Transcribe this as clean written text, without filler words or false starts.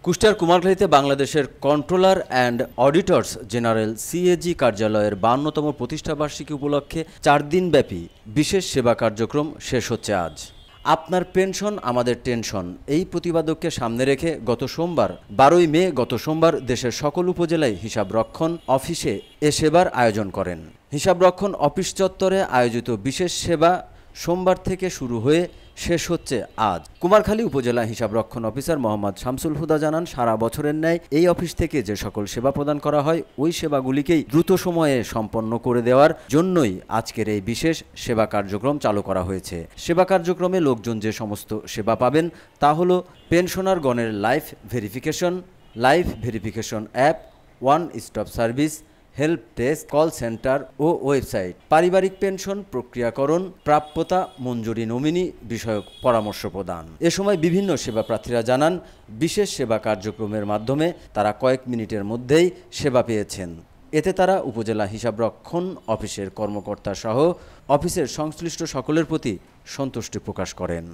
কুষ্টিয়ার কুমারখালীতে বাংলাদেশের controller and অডিটরস general CAG কার্যালয়ের 52তম প্রতিষ্ঠাবার্ষিকী উপলক্ষে 4 দিনব্যাপী বিশেষ সেবা কার্যক্রম শেষ হচ্ছে আজ। আপনার পেনশন আমাদের টেনশন এই প্রতিপাদককে সামনে রেখে গত সোমবার 12ই মে দেশের সকল উপজেলায় হিসাবরক্ষণ অফিসে এ সেবার আয়োজন করেন। হিসাবরক্ষণ অফিস চত্বরে আয়োজিত বিশেষ সেবা সোমবার থেকে শুরু হয়ে শেষ হচ্ছে আজ। কুমারখালী উপজেলা হিসাবরক্ষণ অফিসার মোহাম্মদ শামসুল হুদা জানান, সারা বছরের ন্যায় এই অফিস থেকে যে সকল সেবা প্রদান করা হয় ওই সেবাগুলিকেই দ্রুত সময়ে সম্পন্ন করে দেওয়ার জন্যই আজকের এই বিশেষ সেবা কার্যক্রম চালু করা হয়েছে। সেবা কার্যক্রমে লোকজন যে সমস্ত সেবা পাবেন তা হলো পেনশনারগণের life verification app, one stop service, help desk, call centre ও ওয়েবসাইট, পারিবারিক পেনশন প্রক্রিয়াকরণ, প্রাপ্যতা মঞ্জুরি, নমিনি বিষয়ক পরামর্শ প্রদান। এ সময় বিভিন্ন সেবা প্রার্থীরা জানান, বিশেষ সেবা কার্যক্রমের মাধ্যমে তারা কয়েক মিনিটের মধ্যেই সেবা পেয়েছেন। এতে তারা উপজেলা হিসাবরক্ষণ অফিসের কর্মকর্তা সহ অফিসের সংশ্লিষ্ট সকলের প্রতি সন্তুষ্টি প্রকাশ করেন।